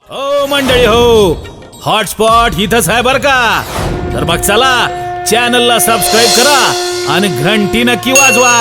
हो मंडळी हो, हॉटस्पॉट इथंच आहे बर का. तर मग चला चॅनलला सबस्क्राईब करा आणि घंटी नक्की वाजवा.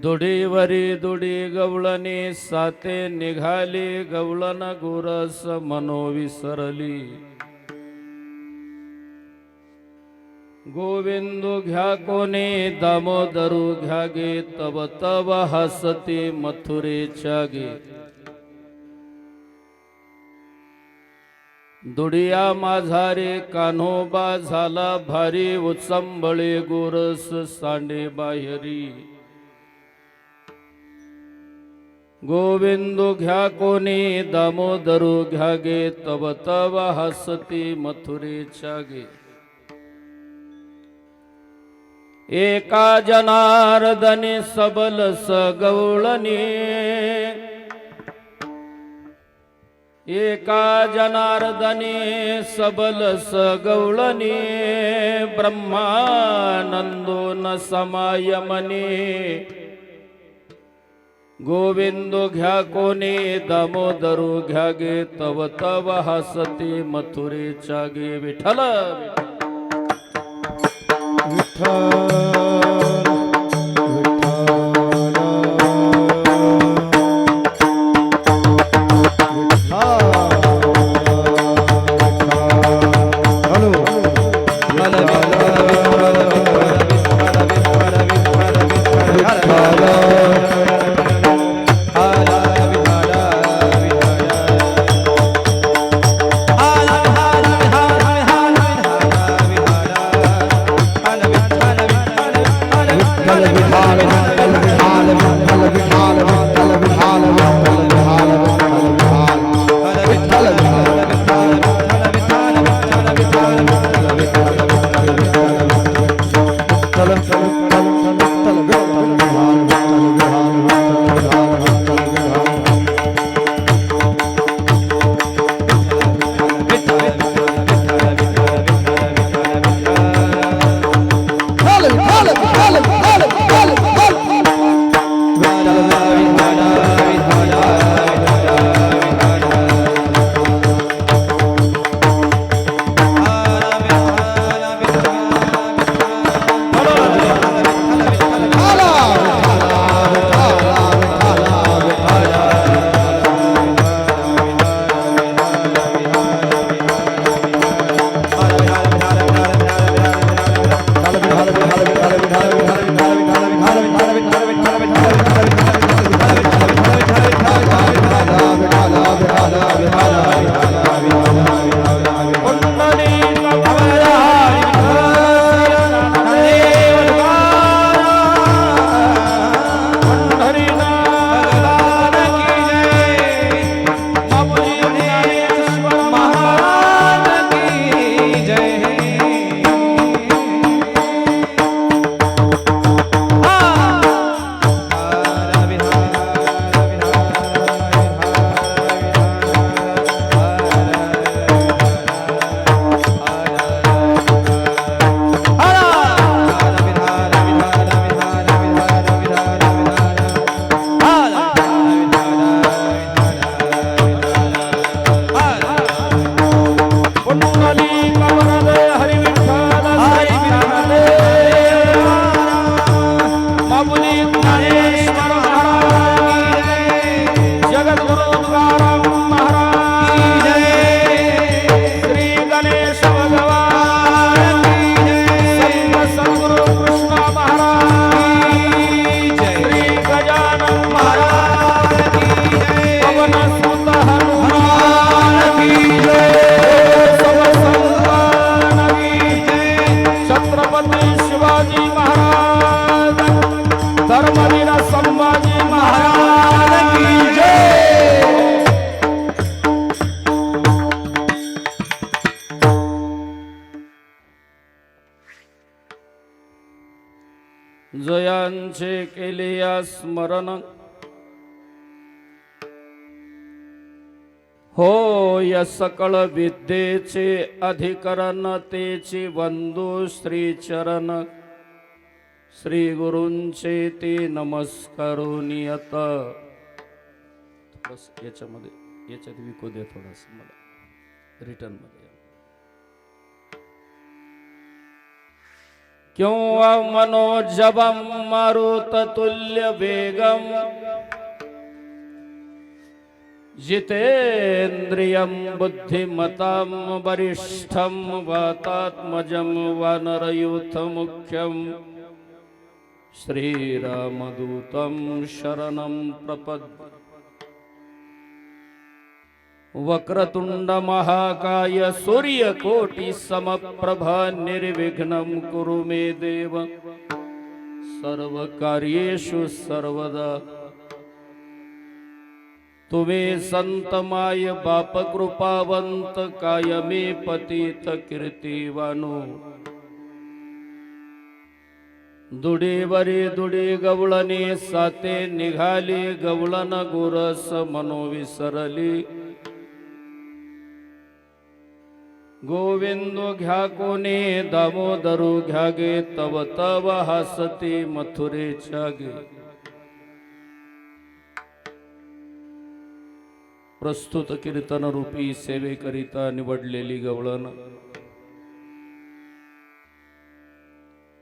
दुडीवरी दुडी गवळणी साते निघाली, गवळण गुरस मनो विसरली. गोविंदू घ्या कोणी दामोदरू घ्या गे, तब तब हसती मथुरेच्या गे. दुडिया माझारे कान्होबा झाला भारी, उचंबळे गोरस सांडे बाहेरी. गोविंदू घ्या कोणी दामोदरू घ्या गे, तब तब हसती मथुरेच्या गे. एका जनार्दनी सबल गवळणी, एका जनार्दनी सबल गवळणी. ब्रह्मानंदो न समायमनी. गोविंदो घ्या कोणी दामोदरू घ्या गे, तव तव हसती मथुरेच्या गे. विठ्ठल धर्मवीर संभाजी महाराज की जय. जयांचे केले या स्मरण हो या सकळ विद्येचे अधिकरण तेची बंधू श्री चरण श्री गुरूंचे ते नमस्कारून येत. बस याच्यात विकू दे थोडस मला रिटर्न मध्ये. क्यों मनोजबम मारुत तुल्य वेगम जितेन्द्रियं बुद्धिमतां वरिष्ठं वातात्मजं वानरयूथमुख्यं श्रीरामदूतं शरणं प्रपद्ये. वक्रतुंड महाकाय सूर्यकोटि समप्रभा निर्विघ्नं कुरु मे देव सर्वकार्येषु सर्वदा. तुम्ही संत माय बाप कृपावंत कायमे पतित कीर्तिवानो. दुडीवरी दुडी गवळणी साते निघाली गवळण गोरस मनोविसरली. गोविंदो घ्या कोणे दामोदरू घ्या गे तव तव हसती मथुरेच्या गे. प्रस्तुत कीर्तन रूपी सेवेकरिता निवडलेली गवळण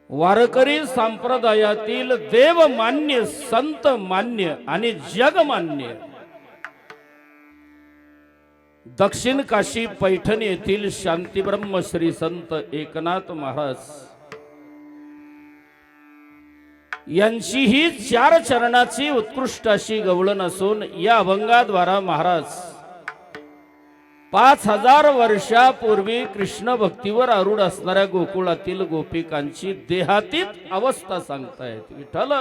वारकरी संप्रदायातील देवमान्य संत मान्य आणि जगमान्य दक्षिण काशी पैठण येथील शांतीब्रह्म श्री संत एकनाथ महाराज यांची ही 4 चरणाची उत्कृष्ट अशी गवळण असून या अभंगाद्वारा महाराज 5000 वर्षापूर्वी कृष्ण भक्तीवर आरूढ असणाऱ्या गोकुळातील गोपिकांची देहातीत अवस्था सांगतायत. विठ्ठल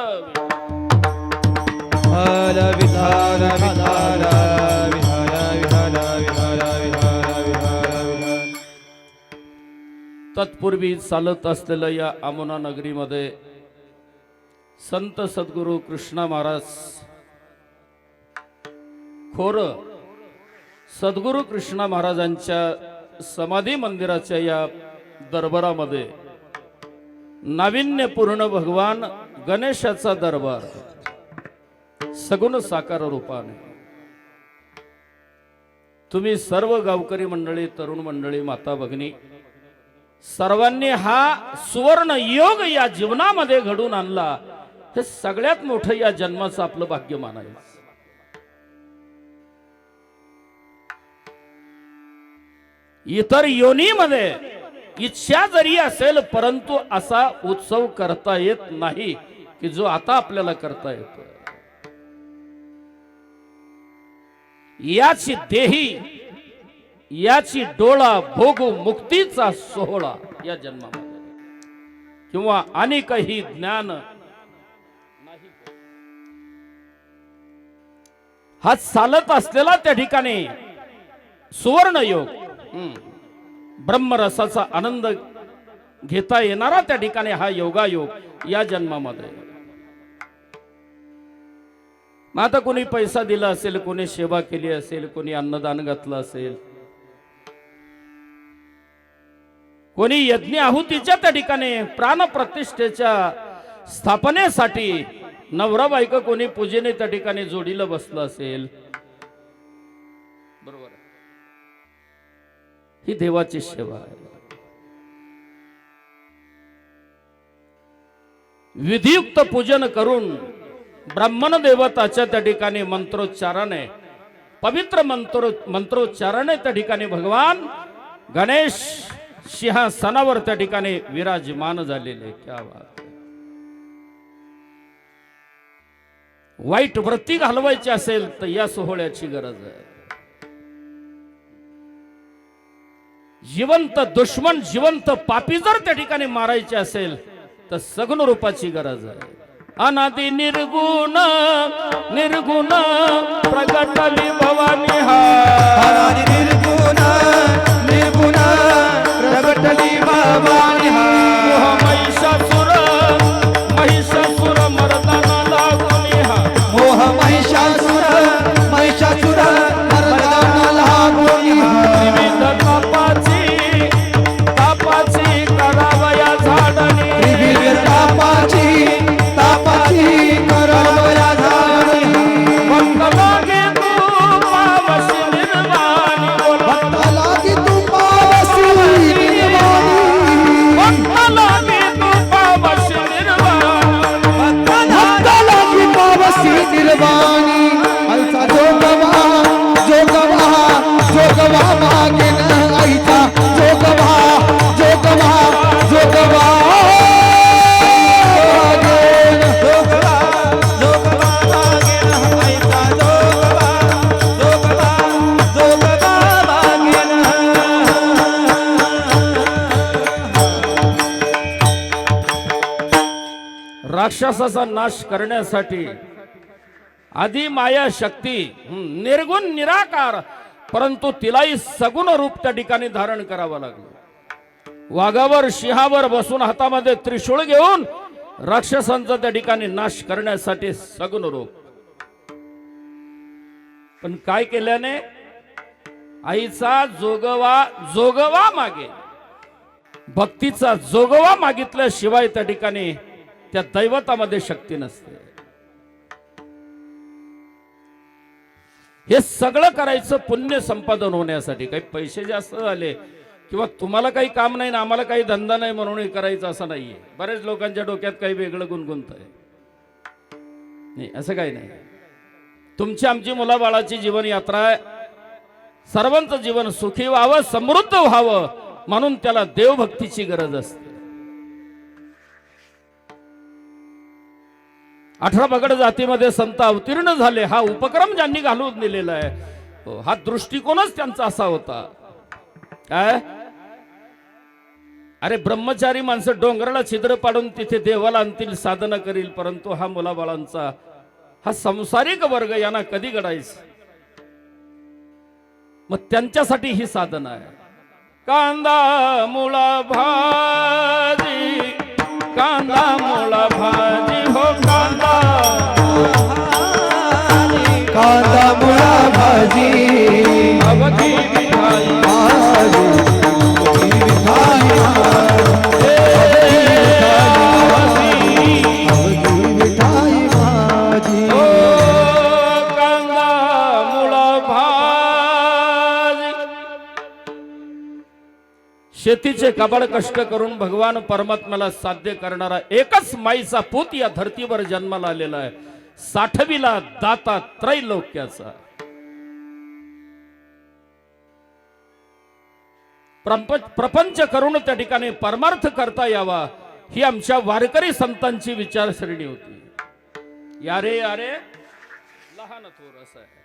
तत्पूर्वी चालत असलेल्या या आमोना नगरीमध्ये संत सद्गुरु कृष्णा महाराज खोर सद्गुरु कृष्णा महाराजांच्या समाधी मंदिराच्या या दरबारामध्ये नाविन्यपूर्ण भगवान गणेशाचा दरबार सगुण साकार रूपाने. तुम्ही सर्व गावकरी मंडळी तरुण मंडळी माता भगिनी सर्वांनी हा सुवर्ण योग या जीवनामध्ये घडून आणला. हे सगळ्यात मोठं या जन्माचं आपलं भाग्य मानायचं. इतर योनीमध्ये इच्छा जरी असेल परंतु असा उत्सव करता येत नाही की जो आता आपल्याला करता येतो. याची देही याची डोळा भोगू मुक्तीचा सोहळा या जन्मामध्ये किंवा अनेकही ज्ञान हा चालत असलेला त्या ठिकाणी सुवर्ण योग ब्रह्मरसाचा आनंद घेता येणारा त्या ठिकाणी हा योगायोग या जन्मामध्ये. मग आता कोणी पैसा दिला असेल, कोणी सेवा केली असेल, कोणी अन्नदान घातलं असेल, कोणी यज्ञ आहुतीच्या त्या ठिकाणी प्राणप्रतिष्ठेच्या स्थापनेसाठी नवरा बायका कोणी पूजेने त्या ठिकाणी जोडीला बसलं असेल. बरोबर आहे, ही देवाची सेवा आहे. विधियुक्त पूजन करून ब्राह्मण देवताच्या त्या ठिकाणी मंत्रोच्चाराने पवित्र मंत्रोच्चाराने त्या ठिकाणी भगवान गणेश सिंहासनावर त्या ठिकाणी विराजमान झालेले. क्या बात. वाईट वृत्ती घालवायची असेल तर या सोहळ्याची गरज आहे. जिवंत दुश्मन जिवंत पापी जर त्या ठिकाणी मारायचे असेल तर सगुण रूपाची गरज आहे. अनादि निर्गुण निर्गुण प्रगटली भवानी हा अनादि निर्गुण निर्गुण प्रगटली भवानी हा मोह महिषासुर महिषासुर मर्दना लागुनी हा मोह महिषासुर महिषासुर मर्दना लागुनी हा विविध तापाची करावया झाडणी विविध तापाची करावया झाडणी भक्त लागे तू पावसी निर्वाणी भक्त लागी तू पावसी निर्वाणी भक्त लागे तू पावसी निर्वाणी भक्त लागी पावसी निर्वाणी आईचा जोगवा जोगवा जोगवा मागे न आईचा जोगवा जोगवा जोगवा राक्षसाचा नाश करण्यासाठी आधी माया शक्ती निर्गुण निराकार परंतु तिलाही सगुण रूप त्या ठिकाणी धारण करावं लागलं वाघावर सिंहावर बसून हातामध्ये त्रिशूळ घेऊन राक्षसांचा त्या ठिकाणी नाश करण्यासाठी सगुण रूप पण काय केल्याने आईचा जोगवा मागे भक्तीचा जोगवा मागितल्याशिवाय त्या ठिकाणी त्या दैवतामध्ये शक्ती नसते हे सगळं करायचं पुण्य संपादन होण्यासाठी काही पैसे जास्त झाले किंवा तुम्हाला काही काम नाही ना आम्हाला काही धंदा नाही म्हणून हे करायचं असं नाहीये बरेच लोकांच्या डोक्यात काही वेगळं गुणगुणत आहे नाही असं काही नाही तुमची आमची मुलाबाळाची जीवन यात्रा आहे सर्वांचं जीवन सुखी व्हावं समृद्ध व्हावं म्हणून त्याला देवभक्तीची गरज असते 18 पगड जातीमध्ये संत अवतीर्ण झाले हा उपक्रम ज्यांनी घालून दिलेला आहे हा दृष्टिकोनच त्यांचा असा होता काय अरे ब्रह्मचारी माणसं डोंगराला छिद्र पाडून तिथे देवाला आणतील साधना करील परंतु हा मुलाबाळांचा हा संसारिक वर्ग यांना कधी घडायचं मग त्यांच्यासाठी ही साधना आहे कांदा मुळा भाजी कांदा मुळा भाजी हो कांदा कांदा मुळा भाजी अवधी विठाई हो कांदा मुळा भाजी शेतीचे कबाड कष्ट करून भगवान परमात्म्याला साध्य करणारा एकच माईचा पूत या धर्तीवर जन्माला आलेला आहे 60वीला दाता त्रैलोक्याचा प्रपंच करून त्या ठिकाणी परमार्थ करता यावा ही आमच्या वारकरी संतांची विचारसरणी होती यारे यारे लहान थोर असं आहे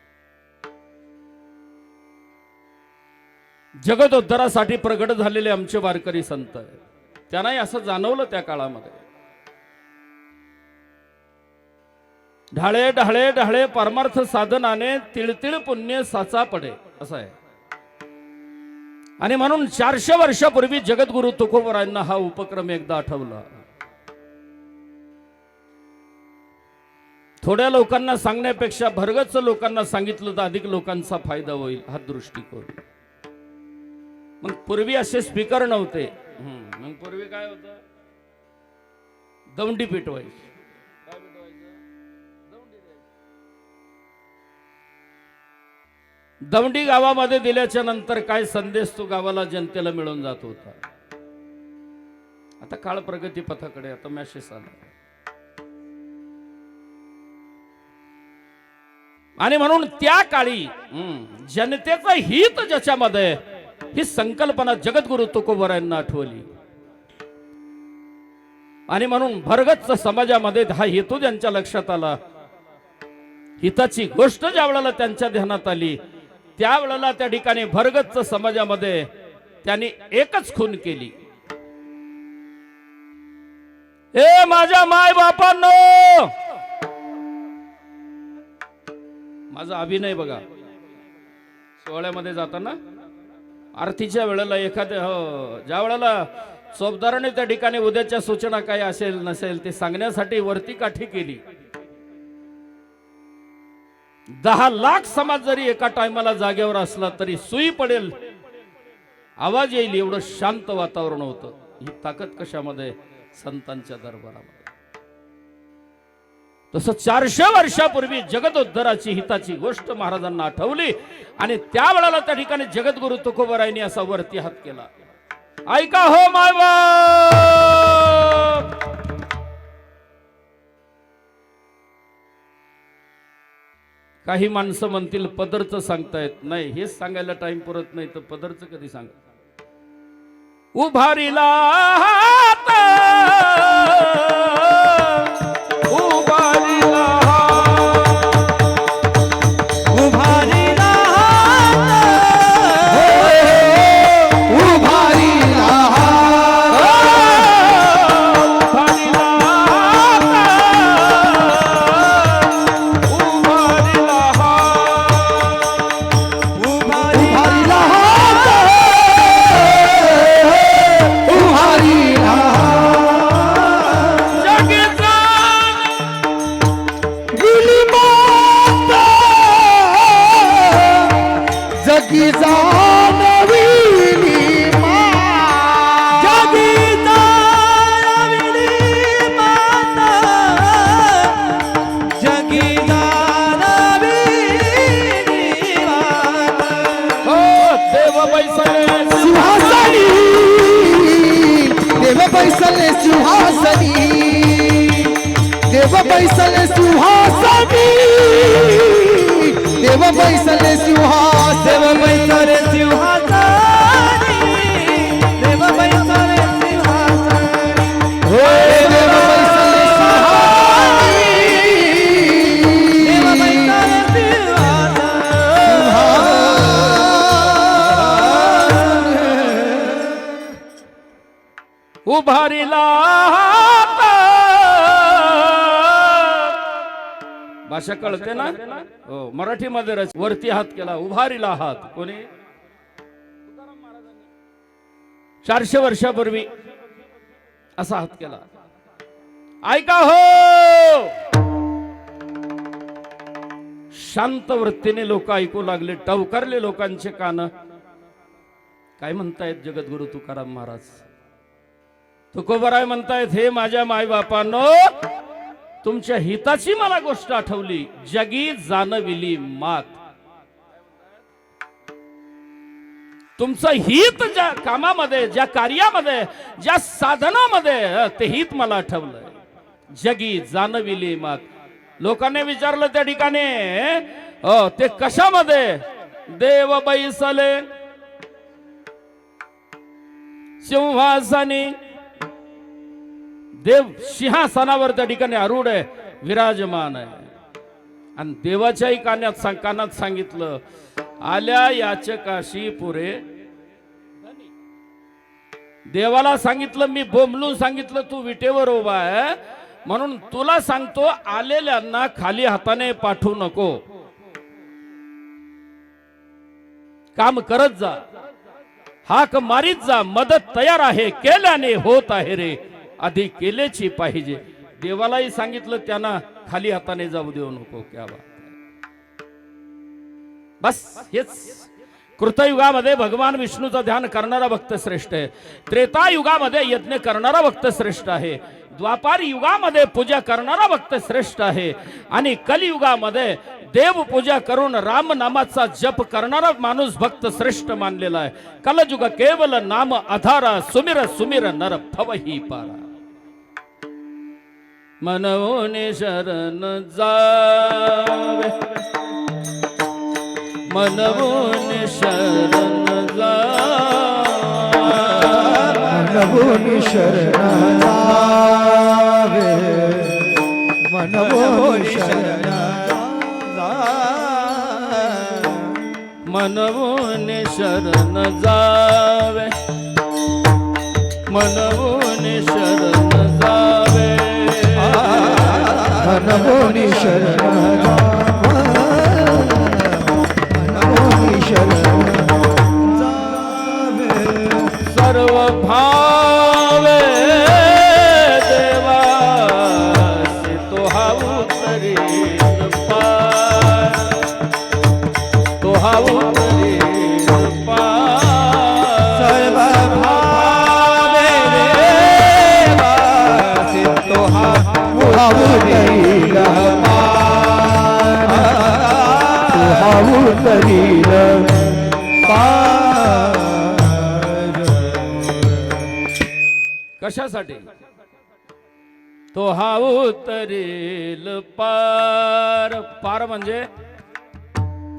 जगदोद्धारासाठी प्रगट झालेले आमचे वारकरी संत त्यांनाही असं जाणवलं त्या काळामध्ये ढाळे ढाळे ढाळे परमार्थ साधनाने तिळतिळ पुण्य साचा पडे असं आहे आणि म्हणून 400 वर्षापूर्वी जगद्गुरु तुकोबरायांना हा उपक्रम एकदा आठवला थोड्या लोकांना सांगण्यापेक्षा भरगच्च लोकांना सांगितलं तर अधिक लोकांचा फायदा होईल हा दृष्टिकोन मग पूर्वी असे स्पीकर नव्हते मग पूर्वी काय होतं दौंडी पिटवायची काय पिटवायचं दौंडी गावामध्ये दिल्याच्या नंतर काय संदेश तो गावाला जनतेला मिळून जात होता आता काळ प्रगती पथाकडे आता मॅसेज आला आणि म्हणून त्या काळी जनतेचं हित ज्याच्यामध्ये ही संकल्पना जगद्गुरु तुकोबरायांना आठवली आणि म्हणून भरगच्च समाजामध्ये हा हेतू त्यांच्या लक्षात आला हिताची गोष्ट ज्या वेळेला त्यांच्या ध्यानात आली त्यावेळेला त्या ठिकाणी भरगच्च समाजामध्ये त्यांनी एकच खून केली ए माझ्या माय बापांनो, माझा अभिनय बघा. सोहळ्यामध्ये जाताना आरतीच्या वेळेला एखाद्या ज्या वेळेला चोपदाराने त्या ठिकाणी उद्याच्या सूचना काय असेल नसेल ते सांगण्यासाठी वरती काठी केली. 10 लाख समाज जरी एका टायमाला जागेवर असला तरी सुई पडेल, आवाज येईल एवढं शांत वातावरण होतं. ही ताकद कशामध्ये? संतांच्या दरबारामध्ये. तसं 400 वर्षापूर्वी जगदोद्धराची हिताची गोष्ट महाराजांना आठवली आणि त्यावेळेला त्या ठिकाणी जगद्गुरु तुकोबारायांनी असा वरती हात केला. ऐका हो मायबाप, काही माणसं म्हणतील पदरचं सांगता येत नाही. हेच सांगायला टाइम पुरत नाही तर पदरचं कधी सांग. उभारीला हात, उभारीला उभारीला उभारीला जगी जानविली मात, जगी जानविली मात, जगी जानविली मात. हो देव बैसले सिंहासनी, देव बैसले सिंहासनी, देव बैसले सिंहासनी, देव बैसले सिंहासनी, देव बैसले सिंहासनी, देव बैसले सिंहासनी, हो देव बैसले सिंहासनी, देव बैसले सिंहासनी. उभारीला हात. भाषा कळते ना? हो मराठीमध्ये वरती हात केला, उभारीला हात. कोणी? 400 वर्षापूर्वी असा हात केला. ऐका हो, शांत वृत्तीने लोक ऐकू लागले. टवकारले लोकांचे कान. काय म्हणतायत जगद्गुरु तुकाराम महाराज? तुकोबाराय म्हणतायत, हे माझ्या मायबापांनो, तुमच्या हिताची मला गोष्ट आठवली. जगी जानविली मात. तुमचं हित ज्या कामामध्ये, ज्या कार्यामध्ये, ज्या साधनामध्ये, ते हित मला आठवलं. जगी जानविली मात. लोकांनी विचारलं त्या ठिकाणी ते कशामध्ये? देव बैसले सिंहासनी. देव सिंहासनावर त्या ठिकाणी आरूढ आहे, विराजमान आहे. आणि देवाच्याही कानात सांगितलं, आल्या याचकाशी पुरे. देवाला सांगितलं, मी बोंबलून सांगितलं तू विटेवर उभा आहे, म्हणून तुला सांगतो आलेल्यांना खाली हाताने पाठवू नको. काम करत जा, हाक मारीत जा. मदत तयार आहे, केल्याने होत आहे रे, आधी केलेची पाहिजे. देवालाही सांगितलं त्यांना खाली हाताने जाऊ देऊ नको. क्या बात. बस हेच कृतयुगामध्ये भगवान विष्णूचं ध्यान करणारा भक्त श्रेष्ठ आहे. त्रेतायुगामध्ये यज्ञ करणारा भक्त श्रेष्ठ आहे. द्वापार युगामध्ये पूजा करणारा भक्त श्रेष्ठ आहे. आणि कलियुगामध्ये देव पूजा करून राम नामाचा जप करणारा माणूस भक्त श्रेष्ठ मानलेला आहे. कलयुग केवल नाम आधारा, सुमिर सुमिर नर भवही पारा. मनवोने शरण जावे, मनवोने शरण जावे, मनवोने शरण जावे, मनवोने शरण जावे, मनवोने शरण जावे, मनवोने शरण जावे. मनमोनी शरण मनमोनी शरण जावे सर्व भावे देवा तो हा उतरी पार तो हा उतरी पार सर्व भावे देवा सिद्धो हा उतरील पार हा उतरील पार कशासाठी तो हा उतरील पार पार म्हणजे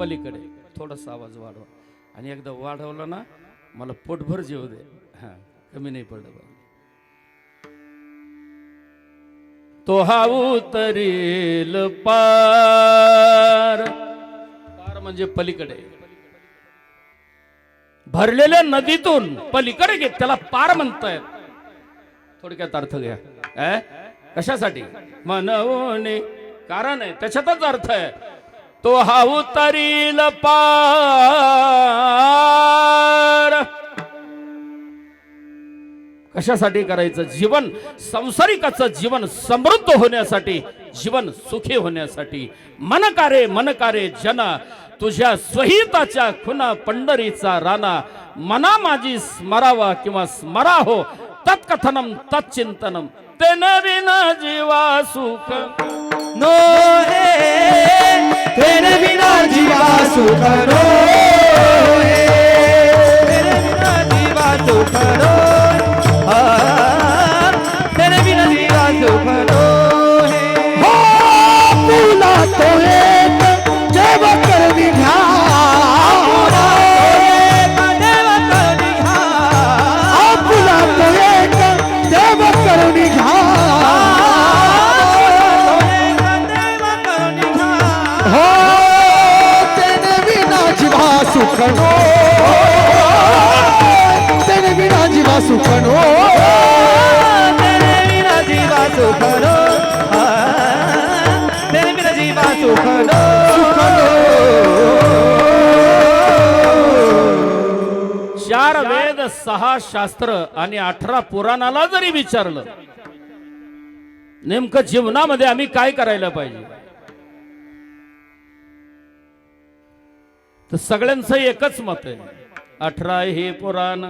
पलीकडे थोडासा आवाज वाढवा आणि एकदा वाढवला ना मला पोटभर जेव दे हा कमी नाही पडलं बा. तो हा उतरील पार पार म्हणजे पलीकडे भरलेल्या नदीतून पलीकडे घेत त्याला पार म्हणतायत. थोडक्यात अर्थ घ्या कशासाठी मनवणे कारण आहे त्याच्यातच अर्थ आहे. तो हा उतरील पार कशासाठी करायचं जीवन संसारिकाचं जीवन समृद्ध होण्यासाठी जीवन सुखी होण्यासाठी मनकारे जना तुझ्या स्वहिताच्या खुना पंढरीचा राणा मना माझी स्मरावा किंवा स्मरा हो तत्कथनम तच्चिंतनम तेन विना जीवा सुख नो हे तेरे बिना जीवा सुख नो हे तेरे बिना जीवा सुख नो तेरे बिना जीवा सुख नो हे हो तुला तो एक जब कर दिघा सुखनो तेरे बिना जीवा सुखनो तेरे बिना जीवा सुखनो तेरे बिना जीवा सुखनो सुखनो. 4 वेद 6 शास्त्र आणि 18 पुराणाला जरी विचारलं नेमकं जीवनामध्ये आम्ही काय करायला पाहिजे तर सगळ्यांचं एकच मत आहे. 18 हे पुराण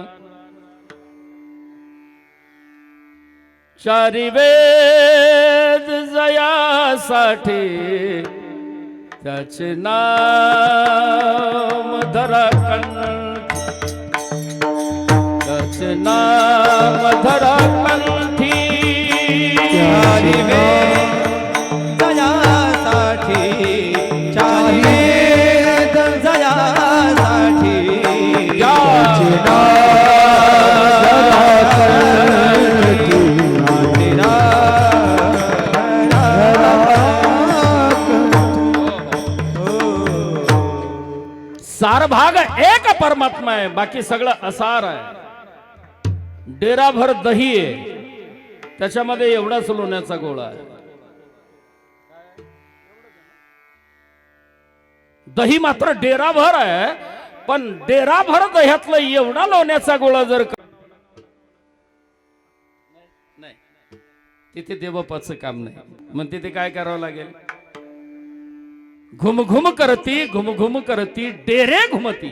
4 वेद जयासाठी त्याचे नाम धरा त्याचे नाम धरा कंठी 4 वेद जयासाठी 4 वेद जयासाठी त्याचे सार भाग एक परमात्मा आहे बाकी सगळं असार आहे. डेराभर दही आहे त्याच्यामध्ये एवढाच लोण्याचा गोळा आहे. दही मात्र डेराभर आहे पण डेराभर दह्यातलं एवढा लोण्याचा गोळा जर नाही तिथे देवपाचं काम नाही मग तिथे काय करावं लागेल. घुमघुम करती डेरे घुमती.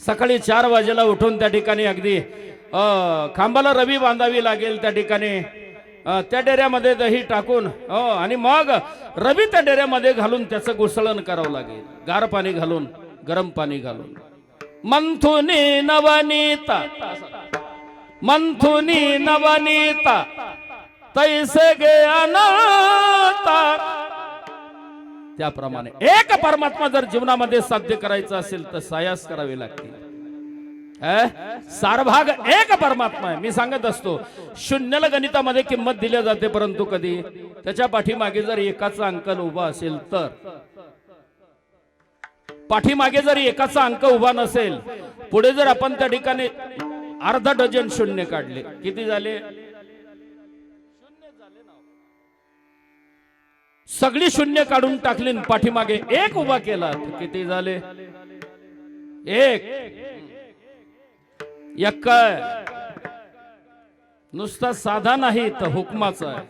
सकाळी 4 वाजेला उठून त्या ठिकाणी अगदी खांबाला रवी बांधावी लागेल त्या ठिकाणी त्या डेऱ्यामध्ये दही टाकून आणि मग रवी त्या डेऱ्यामध्ये घालून त्याचं घुसळण करावं लागेल. गार पाणी घालून गरम पाणी घालून मंथुनी नवनीता तैसे गे अनाता. त्याप्रमाणे एक परमात्मा जर जीवनामध्ये साध्य करायचं असेल तर सायास करावे लागतील. सारभाग एक परमात्मा आहे. मी सांगत असतो शून्याला गणितामध्ये किंमत दिली जाते परंतु कधी त्याच्या पाठीमागे जर एकाचा अंक उभा असेल तर पाठीमागे जर एकाचा अंक उभा नसेल पुढे जर आपण त्या ठिकाणी अर्धा डझन शून्य काढले किती झाले सगळी शून्य काढून टाकली आणि पाठीमागे एक उभा केला तर किती झाले? एक. काय नुसता साधा नाही तर हुकमाचा आहे.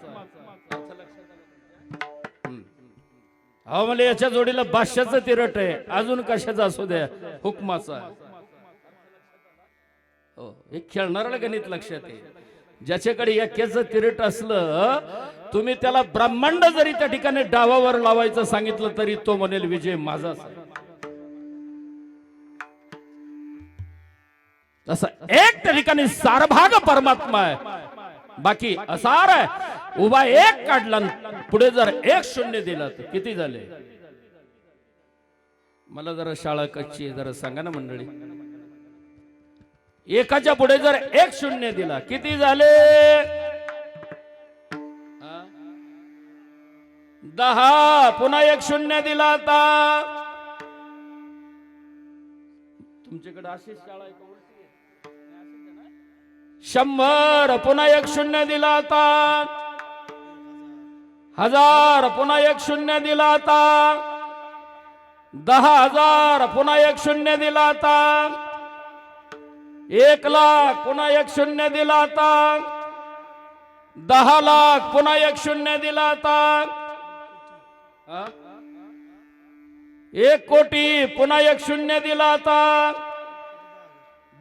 अहो मला याच्या जोडीला बादशाचं तिरट आहे, अजून कशाचा असू द्या, हुकमाचा आहे. हो, हे खेळणाऱ्याला गणित लक्षात आहे. ज्याच्याकडे एक्याचं तिरट असलं, तुम्ही त्याला ब्रह्मांड जरी त्या ठिकाणी डावावर लावायचं सांगितलं तरी तो म्हणेल विजय माझाच आहे. तसं एक त्या ठिकाणी सारभाग परमात्मा आहे, बाकी असार आहे. उभा एक काढला, पुढे जर एक शून्य दिला तर किती झाले? मला जरा शाळा कच्ची आहे, जरा सांगा ना मंडळी. एकाच्या पुढे जर एक शून्य दिला किती झाले? 10. पुन्हा एक शून्य दिला आता. तुमच्याकडे अशीच शाळा आहे का? 100. पुन्हा एक शून्य दिला आता. 1000. पुन्हा एक शून्य दिला आता. 10,000. पुन्हा एक शून्य दिला आता. 1,00,000. पुन्हा एक शून्य दिला आता. 10,00,000. पुन्हा एक शून्य दिला आता. 1 कोटी. पुन्हा एक शून्य दिला आता.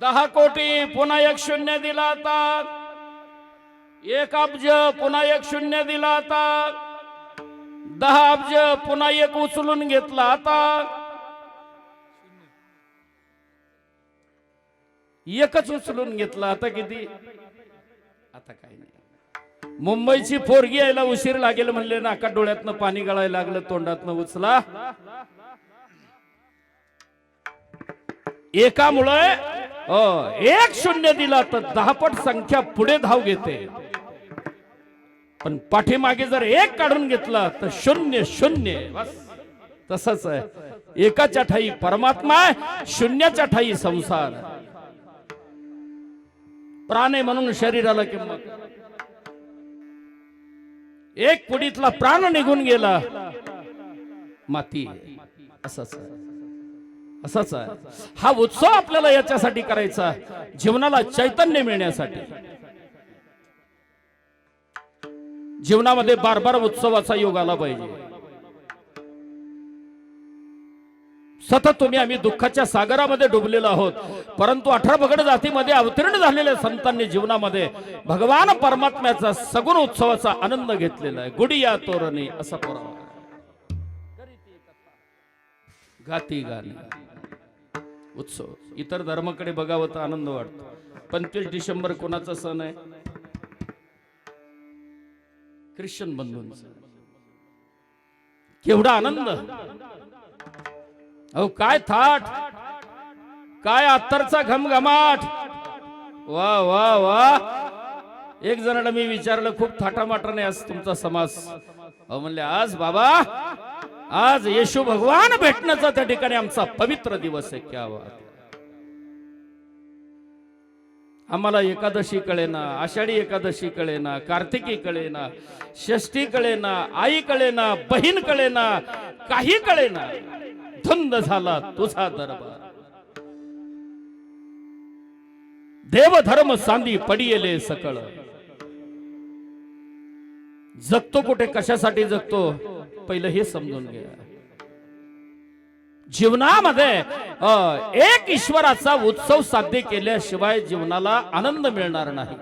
10 कोटी. पुन्हा एक शून्य दिला आता. 1 अब्ज. पुन्हा एक शून्य दिला आता. 10 अब्ज. पुन्हा एक उचलून घेतला आता. एकच उचलून घेतला आता. किती? आता काही नाही. मुंबईची पोरगी यायला उशीर लागेल म्हणले, नाका डोळ्यातनं पाणी गळायला लागलं, तोंडातनं उचला. एकामुळे एक शून्य दिला तर 10 पट संख्या पुढे धाव घेते, पण पाठीमागे जर एक काढून घेतला तर 0 0. बस तसंच आहे. एकाच्या ठाई परमात्मा आहे, शून्याच्या ठाई संसार. प्राण आहे म्हणून शरीराला किंमत. एक पुडीतला प्राण निघून गेला, माती. असंच आहे, असंच आहे. हा उत्सव आपल्याला याच्यासाठी करायचा, जीवनाला चैतन्य मिळण्यासाठी. जीवनामध्ये बार बार उत्सवाचा योग आला पाहिजे. सतत तुम्ही आम्ही दुःखाच्या सागरामध्ये डुबलेलो आहोत, परंतु 18 भगड जातीमध्ये अवतीर्ण झालेल्या संतांनी जीवनामध्ये भगवान परमात्म्याचा सगुण उत्सवाचा आनंद घेतलेला आहे. गुडिया तोरणी असा पुरावा. गाती गाणी उत्सव. इतर धर्माकडे बघावं तर आनंद वाटतो. 25 डिसेंबर कोणाचा सण आहे? ख्रिश्चन बंधूंचा. केवढा आनंद. अहो काय थाट, काय अत्तरचा घमघमाट. वा वा वा. एक जणाला मी विचारलं, खूप थाटामाटाने आज तुमचा समाज. अहो म्हणले, आज बाबा, आज येशू भगवान भेटण्याचा त्या ठिकाणी आमचा पवित्र दिवस आहे. क्या बात. आम्हाला एकादशी कळेना, आषाढी एकादशी कळेना, कार्तिकी कळेना, षष्ठी कळेना, आई कळेना, बहीण कळेना, काही कळेना. धुंद झाला तुझा दरबार. देव धर्म सांदी पडियेले सकळ. जगतो कुठे, कशासाठी जगतो, पहिलं हे समजून घ्या. जीवनामध्ये एक ईश्वराचा उत्सव साध्य केल्याशिवाय जीवनाला आनंद मिळणार नाही.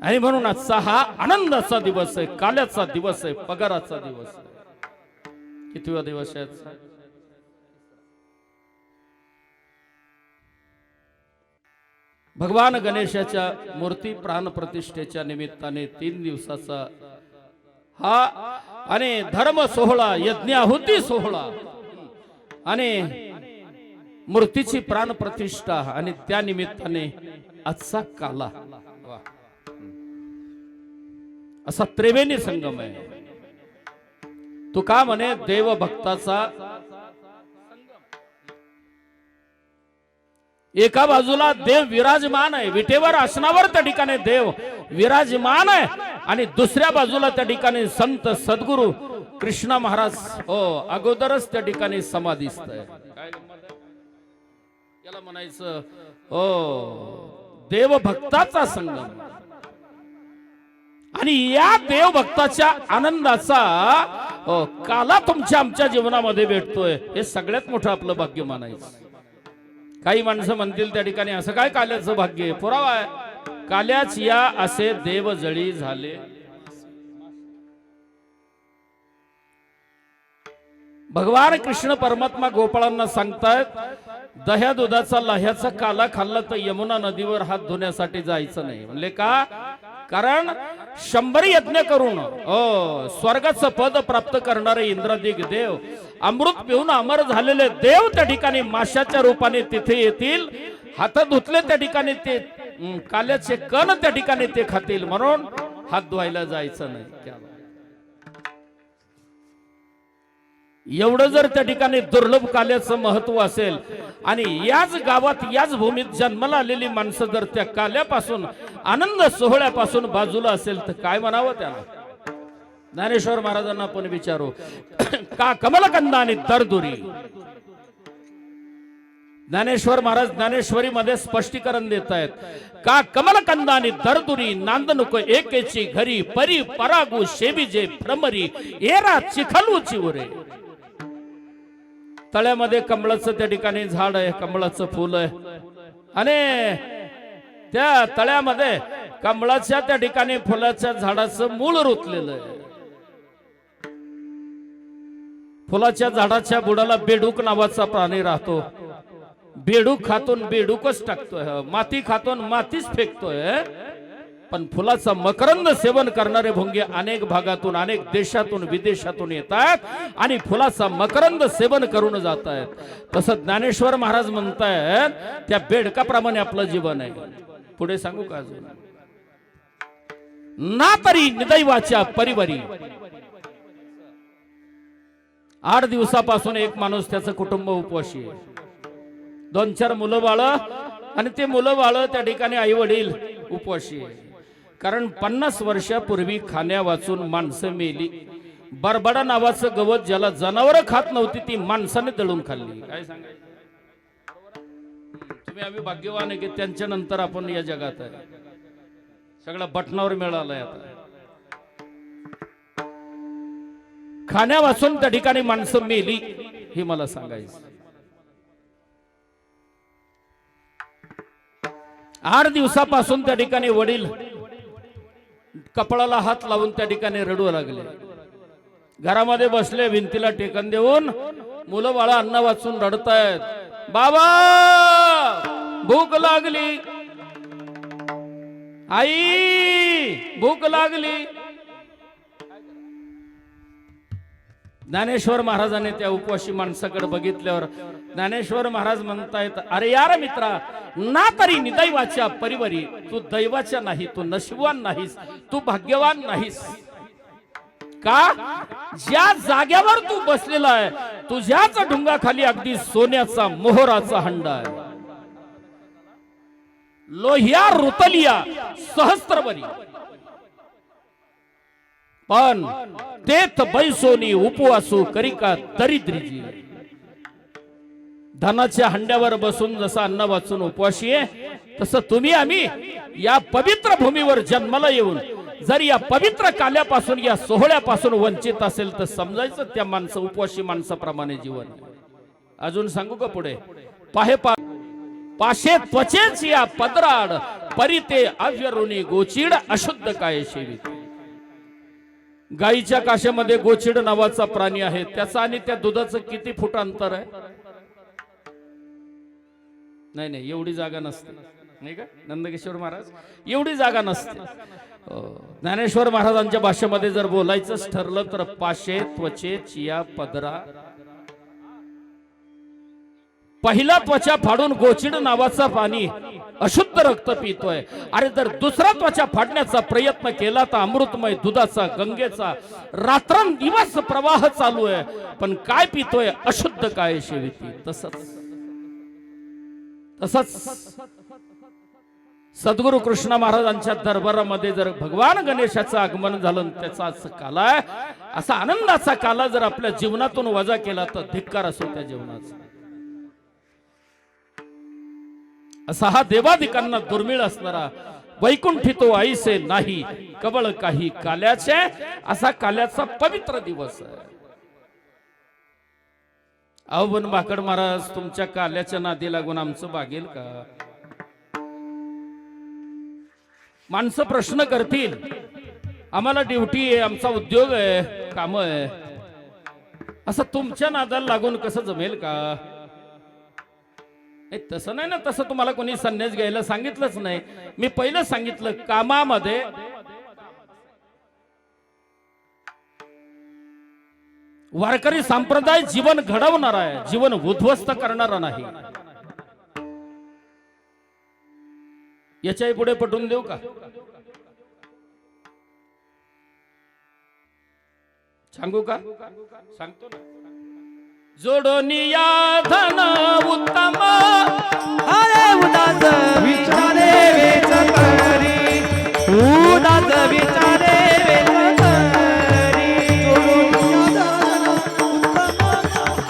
आणि म्हणून आजचा हा आनंदाचा दिवस आहे, काल्याचा दिवस आहे, पगाराचा दिवस आहे. कितवा दिवस आहे? भगवान गणेशाच्या मूर्ती प्राण प्रतिष्ठेच्या निमित्ताने 3 दिवसाचा हा आणि धर्म सोहळा, यज्ञाहुती सोहळा आणि मूर्तीची प्राण प्रतिष्ठा आणि त्या निमित्ताने आजचा काला असा त्रिवेणी संगम आहे. तू का म्हणे देव भक्ताचा एका बाजूला देव विराजमान आहे, विटेवर आसनावर त्या ठिकाणी देव विराजमान आहे, आणि दुसऱ्या बाजूला त्या ठिकाणी संत सद्गुरु कृष्ण महाराज अगोदरच त्या ठिकाणी समाधीस्थ आहे. काय गंमत आहे? याला म्हणायचं देव भक्ताचा संगम. आणि या देव भक्ताच्या आनंदाचा काला तुमच्या आमच्या जीवनामध्ये भेटतोय, हे सगळ्यात मोठं आपलं भाग्य मानायचं. काही माणसं म्हणतील त्या ठिकाणी असं काय काल्याचं भाग्य आहे? पुरावा आहे, काल्याच या असे देव जळी झाले. भगवान कृष्ण परमात्मा गोपाळांना सांगतायत, दह्या दुधाचा लाह्याचा काला खाल्ला तर यमुना नदीवर हात धुण्यासाठी जायचं नाही. म्हणले का? कारण 100 यज्ञ करून स्वर्गाचं पद प्राप्त करणारे इंद्रादिक देव, अमृत पिऊन अमर झालेले देव त्या ठिकाणी माशाच्या रूपाने तिथे येतील. हात धुतले त्या ठिकाणी ते काल्याचे कण त्या ठिकाणी ते खातील, म्हणून हात धुवायला जायचं नाही. एवढं जर त्या ठिकाणी दुर्लभ काल्याचं महत्व असेल, आणि याच गावात याच भूमीत जन्माला आलेली माणसं जर त्या काल्यापासून आनंद सोहळ्यापासून बाजूला असेल तर काय म्हणावं त्याला? ज्ञानेश्वर महाराजांना आपण विचारू, का कमलकंदा आणि दरदुरी. ज्ञानेश्वर महाराज ज्ञानेश्वरी मध्ये स्पष्टीकरण देत आहेत, का कमलकंदा आणि दरदुरी नांद नको एकेची घरी, परी परागू शेबीजे भ्रमरी, एरा चिखलू चिवरे. तळ्यामध्ये कमळाचं त्या ठिकाणी झाड आहे, कमळाचं फुल आहे, आणि त्या तळ्यामध्ये कमळाच्या त्या ठिकाणी फुलाच्या झाडाचं मूळ रुतलेलं आहे. फुलाच्या झाडाच्या बुडाला बेडूक नावाचा प्राणी राहतो. बेडूक खातून बेडूकच टाकतोय, माती खातून मातीच फेकतोय. पण फुलाचा मकरंद सेवन करणारे भोंगे अनेक भागातून, अनेक देशातून, विदेशातून येतात आणि फुलाचा मकरंद सेवन करून जात आहेत. तसं ज्ञानेश्वर महाराज म्हणतायत, त्या बेडकाप्रमाणे आपलं जीवन आहे. पुढे सांगू का अजून? ना तरी निदैवाच्या परिवारी. 8 दिवसापासून एक माणूस त्याचं कुटुंब उपवाशी आहे. 2-4 मुलं बाळ, आणि ते मुलं बाळ त्या ठिकाणी आई वडील उपवाशी आहे. कारण 50 वर्षापूर्वी खाण्या वाचून माणसं मेली. बरबडा नावाचं गवत ज्याला जनावर खात नव्हती, ती माणसाने दळून खाल्ली. काय सांगायचं? तुम्ही आम्ही भाग्यवान आहे की त्यांच्या नंतर आपण या जगात आहे. सगळं बटनावर मिळालंय. आता खाण्या वाचून त्या ठिकाणी माणसं मेली, हे मला सांगायचं. 8 दिवसापासून त्या ठिकाणी वडील कपाळाला हात लावून त्या ठिकाणी रडू लागले. घरामध्ये बसले, भिंतीला टेकन देऊन मुलं बाळा अन्न वाचून रडतायत. बाबा भूक लागली, आई भूक लागली. ज्ञानेश्वर महाराजांनी त्या उपवासी माणसाकडे बघितल्यावर ज्ञानेश्वर महाराज म्हणतायत, अरे यार मित्रा, ना तरी निदैवाच्या परिवारी. तू दैवाच्या नाही, तू नशिबवान नाहीस, तू भाग्यवान नाहीस. का? ज्या जाग्यावर तू बसलेला आहे, तुझ्याच ढुंगाखाली अगदी सोन्याचा मोहराचा हंडा आहे. लोहिया रुतलिया सहस्त्रवरी, पण तेथ बैसोनी उपवासू करिका दरिद्रीजी. धनाच्या हंड्यावर बसून जसं अन्न वाचून उपवाशी आहे, तसं तुम्ही आम्ही या पवित्र भूमीवर जन्माला येऊन जर या पवित्र काल्यापासून, या सोहळ्यापासून वंचित असेल तर समजायचं त्या माणसं उपवासी माणसाप्रमाणे जीवन. अजून सांगू का पुढे? पाशे त्वचेच या पदराड, परिते अव्यरुनी गोचिड अशुद्ध काय सेवित. गाईच्या काशेमध्ये गोचिड नावाचा प्राणी आहे, त्याचा आणि त्या दुधाचं किती फूट अंतर आहे? नाही, एवढी जागा नसते, नाही का नंदकिशोर महाराज? एवढी जागा नसते. ज्ञानेश्वर महाराजांच्या भाषेमध्ये जर बोलायचंच ठरलं तर पाशे त्वचे चिया पदरा. पहिला त्वचा फाडून गोचिड नावाचा पाणी अशुद्ध रक्त पितोय. अरे जर दुसरा त्वचा फाडण्याचा प्रयत्न केला तर अमृतमय दुधाचा, गंगेचा रात्रंदिवस प्रवाह चालू आहे, पण काय पितोय? अशुद्ध काय सेविती. तसंच तसंच सद्गुरु कृष्ण महाराजांच्या दरबारामध्ये जर भगवान गणेशाचं आगमन झालं, त्याचा आज काल आहे, असा आनंदाचा काला जर आपल्या जीवनातून वजा केला तर धिक्कार असो त्या जीवनाचा. असा हा देवादिकांना दुर्मिळ असणारा वैकुंठी तो आईसे नाही कबळ काही काल्याचे, असा काल्याचा पवित्र दिवस आहे. अहो पण माकड महाराज, तुमच्या काल्याच्या नादी लागून आमचं भागेल का? माणसं प्रश्न करतील, आम्हाला ड्युटी आहे, आमचा उद्योग आहे, काम आहे, असं तुमच्या नादाला लागून कसं जमेल का? तसं नाही ना, तसं तुम्हाला कोणी संन्यास घ्यायला सांगितलंच नाही. मी पहिलं सांगितलं, कामामध्ये वारकरी संप्रदाय जीवन घडवणारा आहे, जीवन उद्ध्वस्त करणारा नाही. याच्याही पुढे पटवून देऊ का? सांगू का? सांगतो ना. जोडोनिया धन उत्तम, अरे उदास विचारे वेच करी, उदास विचारे वेच करी.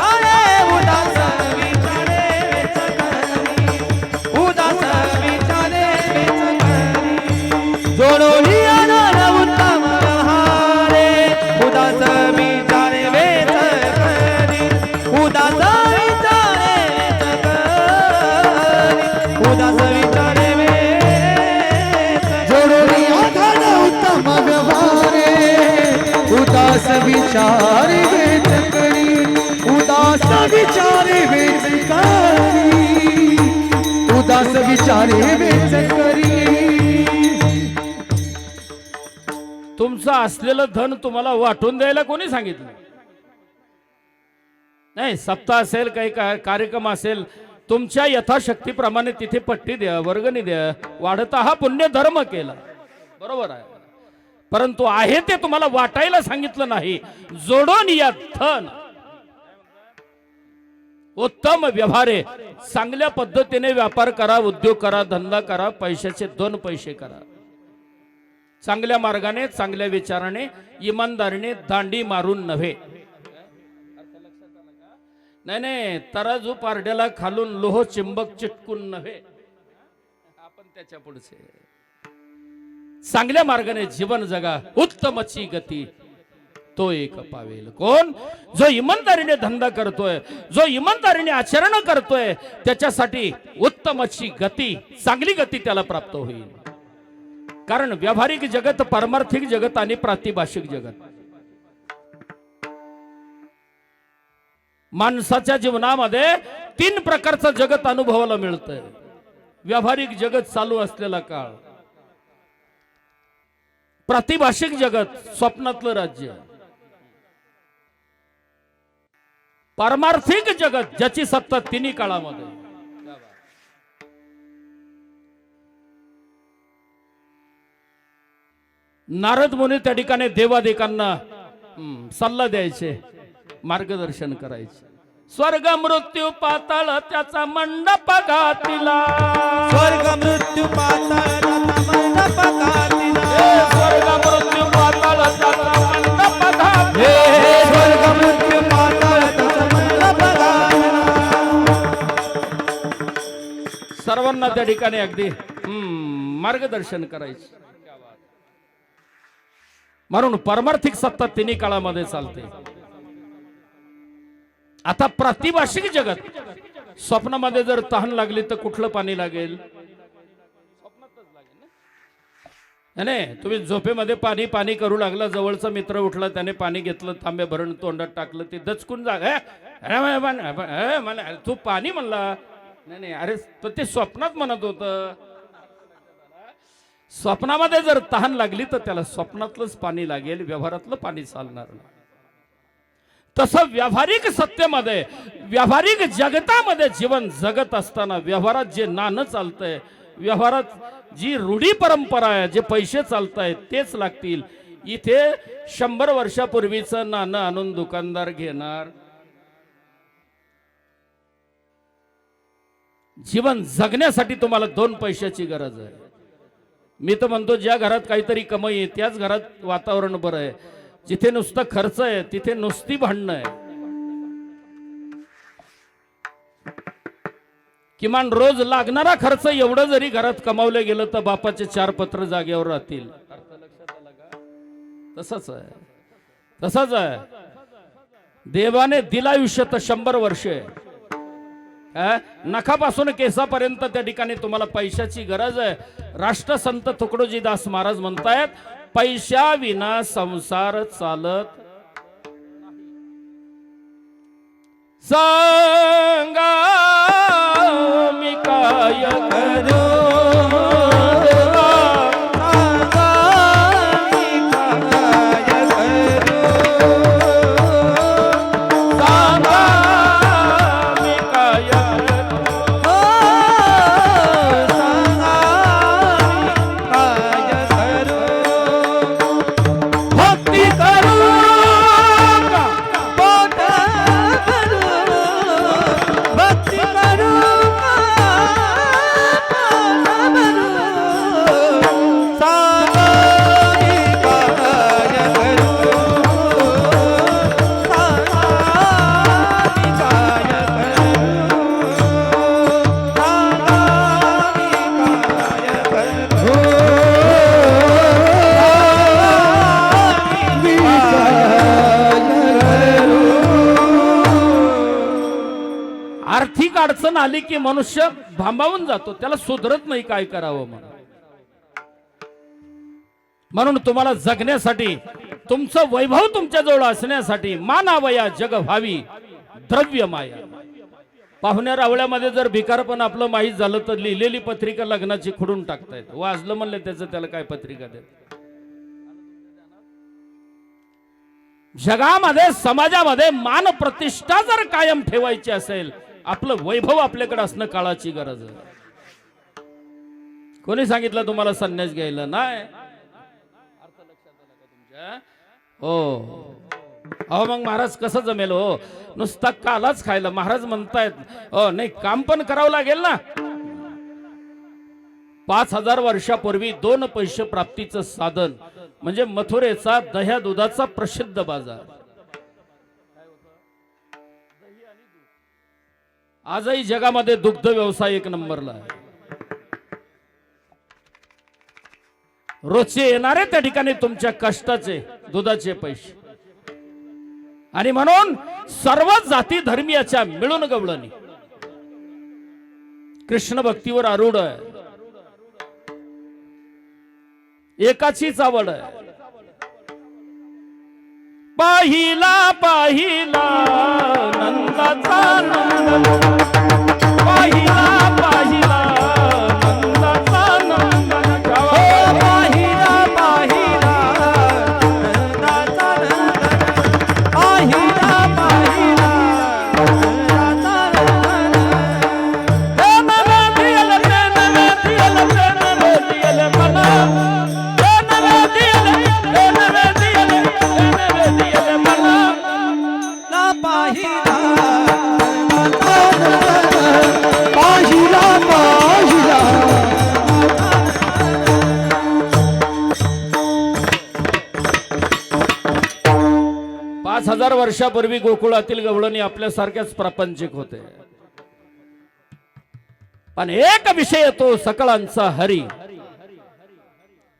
अरे उदास विचारे वेच करी, उदास विचारे वेच करी. जोडोनिया धन उत्तम हारे, उदास विचारे वेच करी, उदास विचारे वेच करी, उदास विचारे वेच. जोडोनिया धन उत्तम व्यवहारे, उदास विचारे वेच करी, उदास विचारे वेच करी, उदास विचारे वेच करी. तुमचं असलेलं धन तुम्हाला वाटून द्यायला कोणी सांगितलं? नाही, सप्ताह असेल, काही कार्यक्रम असेल, तुमच्या यथाशक्तीप्रमाणे तिथे पट्टी द्या, वर्गणी द्या, वाढता हा पुण्य धर्म केला, बरोबर आहे. परंतु आहे ते तुम्हाला वाटायला सांगितलं नाही. जोडून या धन उत्तम व्यवहारे, चांगल्या पद्धतीने व्यापार करा, उद्योग करा, धंदा करा, पैशाचे 2 पैसे करा, चांगल्या मार्गाने, चांगल्या विचाराने, इमानदारीने, दांडी मारून नव्हे. नाही नाही, तराजू पारड्याला खालून लोह चिंबक चिटकून नव्हे, आपण त्याच्या पुढचे. चांगल्या मार्गाने जीवन जगा, उत्तमची गती तो एक पावेल. कोण? जो इमानदारीने धंदा करतोय, जो इमानदारीने आचरण करतोय, त्याच्यासाठी उत्तमची गती, चांगली गती त्याला प्राप्त होईल. कारण व्यावहारिक जगत, पारमार्थिक जगत आणि प्रातिभाषिक जगत, माणसाच्या जीवनामध्ये 3 प्रकारचं जगत अनुभवायला मिळतंय. व्यावहारिक जगत चालू असलेला काळ, प्रातिभाषिक जगत, स्वप्नातलं राज्य, पारमार्थिक जगत ज्याची सत्ता 3 काळामध्ये. नारद मुनी त्या ठिकाणी देवादिकांना सल्ला द्यायचे, मार्गदर्शन करायचे. स्वर्ग मृत्यू पाताळ त्याचा मंडप घातिला, स्वर्ग मृत्यू पाताळ मंडप घातिला, स्वर्ग मृत्यू पाताळ त्याचा मंडप घातिला, स्वर्ग मृत्यू पाताळ त्याचा मंडप घातिला. सर्वांना त्या ठिकाणी अगदी मार्गदर्शन करायचे. म्हणून पारमार्थिक सत्ता 3 काळामध्ये चालते. आता प्रातिभाषिक जगत, स्वप्नामध्ये जर तहान लागली तर कुठलं पाणी लागेल? नाही, तुम्ही झोपेमध्ये पाणी पाणी करू लागला, जवळचा मित्र उठला, त्याने पाणी घेतलं, तांबे भरून तोंडात टाकलं, ते दचकून जाग, तू पाणी म्हणला. नाही, अरे ते स्वप्नात म्हणत होतं. स्वप्नामध्ये जर तहान लागली तर त्याला स्वप्नातलंच पाणी लागेल, व्यवहारातलं पाणी चालणार नाही. तसं व्यावहारिक सत्तेमध्ये, व्यावहारिक जगतामध्ये जीवन जगत असताना व्यवहारात जे नाणं चालतंय, व्यवहारात जी रूढी परंपरा आहे, जे पैसे चालतायत तेच लागतील. इथे 100 वर्षापूर्वीचं नाणं आणून दुकानदार घेणार, जीवन जगण्यासाठी तुम्हाला 2 पैशाची गरज आहे. मी तर म्हणतो ज्या घरात काहीतरी कमाई आहे त्याच घरात वातावरण बरं आहे. जिथे नुसतं खर्च आहे तिथे नुसती भांडणं आहे. किमान रोज लागणारा खर्च एवढं जरी घरात कमावलं गेलं तर बापाचे 4 पत्र जागेवर राहतील. तसंच आहे. देवाने दिला आयुष्य तर 100 वर्ष आहे. नखापासून केसापर्यंत त्या ठिकाणी तुम्हाला पैशाची गरज आहे. राष्ट्रसंत तुकडोजीदास महाराज म्हणतायत, पैशा विना संसार चालत सांगा मी काय करू. आर्थिक अडचण आली की मनुष्य भांबावून जातो, त्याला सुधरत नाही काय करावं म्हणून तुम्हाला जगण्यासाठी, तुमचं वैभव तुमच्या जवळ असण्यासाठी मानावया जग व्हावी द्रव्य माया. पाहुण्या रावळ्यामध्ये जर भिकारपण आपलं माहीत झालं तर लिहिलेली पत्रिका लग्नाची खुडून टाकतायत. वाजलं म्हणलं त्याचं त्याला काय पत्रिका देत. जगामध्ये समाजामध्ये मान प्रतिष्ठा जर कायम ठेवायची असेल, आपलं वैभव आपल्याकडे असणं काळाची गरज आहे. कोणी सांगितलं तुम्हाला संन्यास घ्यायला? नाही. अर्थ लक्षात आला का तुमच्या? हो. अहो मग महाराज कसं जमेल हो? नुसता कालाच खायला? महाराज म्हणतायत हो नाही, काम पण करावं लागेल ना. 5000 वर्षापूर्वी 2 पैसे प्राप्तीचं साधन म्हणजे मथुरेचा दह्या दुधाचा प्रसिद्ध बाजार. आजही जगामध्ये दुग्ध व्यवसाय 1 नंबरला आहे. रोजचे येणारे त्या ठिकाणी तुमच्या कष्टाचे दुधाचे पैसे. आणि म्हणून सर्व जाती धर्मीयाच्या मिळून गवळणी कृष्ण भक्तीवर आरूढ आहे. एकाचीच आवड आहे. पाहिला पाहिला नंदाचा नंद, पाहिला पाहिला नंदाचा नंद, पाहिला पाहिला नंदाचा नंद, पाहिला पाहिला नंदाचा नंद. पाच 5000 वर्षापूर्वी गोकुळातील गवळणी आपल्यासारख्याच प्रापंचिक होते. पण एक विषय तो सकळांचा हरी,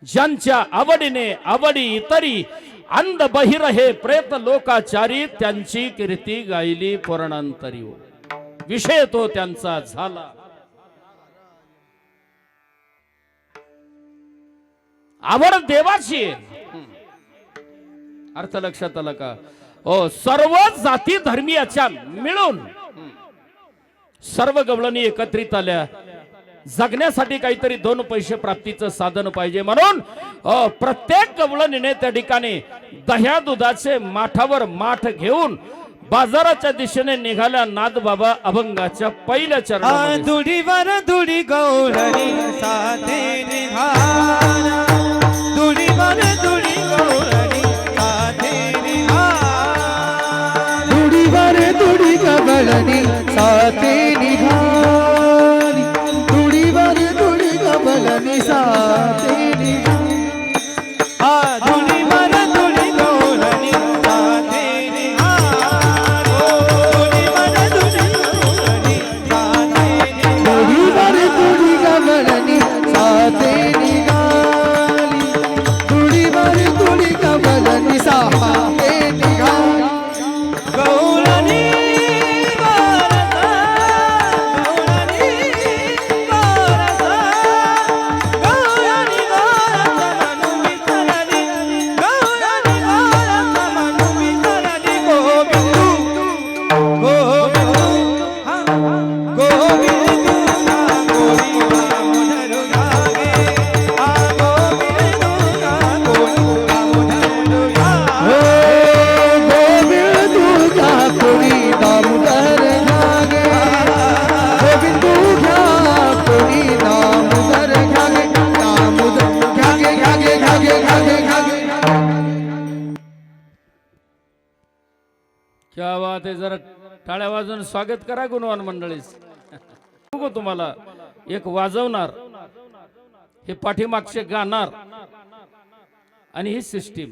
ज्यांच्या आवडीने आवडी इतरी, अंध बहिर हे प्रेत लोकाचारी, त्यांची कीर्ती गायली पुराणांतरी. विषय तो त्यांचा झाला. आवड देवाची. अर्थ लक्षात आला का? हो. सर्व जाती धर्मीयाच्या मिळून सर्व गवळणी एकत्रित आल्या. जगण्यासाठी काहीतरी 2 पैसे प्राप्तीचं साधन पाहिजे म्हणून प्रत्येक गवळणीने त्या ठिकाणी दह्या दुधाचे माठावर माठ घेऊन बाजाराच्या दिशेने निघाल्या. नादबाबा अभंगाच्या पहिल्या चरणामध्ये. दुडीवर दुडी गवळणी साथे निघाला, दुडीवर दुडी गवळणी साथे निघाला, दुडीवर दुडी गवळणी साथे निघाला. क्या बात आहे, जरा टाळ्या वाजवून स्वागत करा गुणवान मंडळीच. बघू तुम्हाला एक वाजवणार, हे पाठीमागचे गाणार आणि ही सिस्टीम,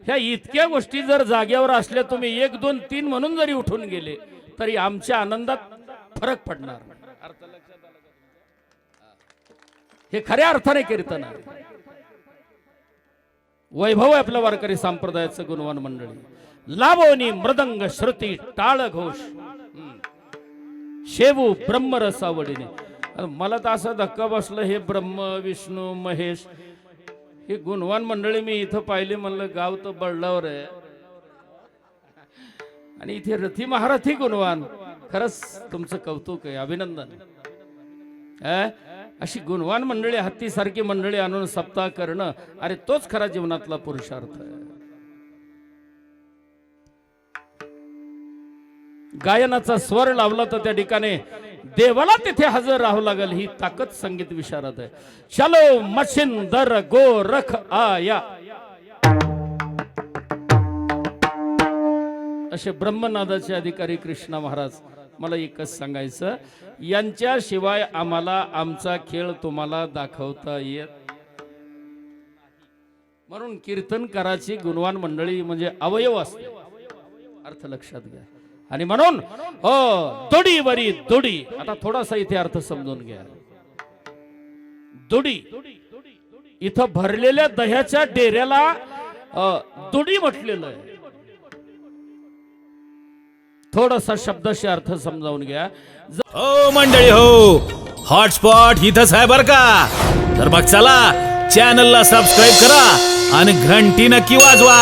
ह्या इतक्या गोष्टी जर जाग्यावर असल्या, तुम्ही 1 2 3 म्हणून जरी उठून गेले तरी आमच्या आनंदात फरक पडणार. हे खऱ्या अर्थाने कीर्तन आहे. वैभव आहे आपलं वारकरी संप्रदायाचं गुणवान मंडळी. लाभोनी मृदंग श्रुती टाळ घोष, शेवू ब्रह्मरसावडीने. मला तर असा धक्का बसला, हे ब्रह्म विष्णू महेश हे गुणवान मंडळी मी इथं पाहिले. म्हणलं गाव तर बळलावर आहे आणि इथे रथी महारथी गुणवान. खरंच तुमचं कौतुक आहे, अभिनंदन. अशी गुणवान मंडळी, हत्ती सारखी मंडळी आणून सप्ताह करणं, अरे तोच खरा जीवनातला पुरुषार्थ आहे. गायनाचा स्वर लावला तर त्या ठिकाणी देवाला तिथे हजर राहावं लागेल, ही ताकद संगीत विशारद आहे. चलो मच्छिंदर गोरख आया, असे ब्रह्मनादाचे अधिकारी कृष्णा महाराज. मला एकच सांगायचं, यांच्याशिवाय आम्हाला आमचा खेळ तुम्हाला दाखवता येत. म्हणून कीर्तनकाराची गुणवान मंडळी म्हणजे अवयव असते, अर्थ लक्षात घ्या. आणि म्हणून दोडीवरी दोडी, आता थोडासा इथे अर्थ समजून घ्या. दोडी, इथं भरलेल्या दह्याच्या डेऱ्याला दोडी म्हटलेलं आहे. थोडासा शब्दाशी अर्थ समजावून घ्या. हो मंडळी हो, हॉटस्पॉट इथंच आहे बर का. तर मग चला, चॅनलला सबस्क्राईब करा आणि घंटी नक्की वाजवा.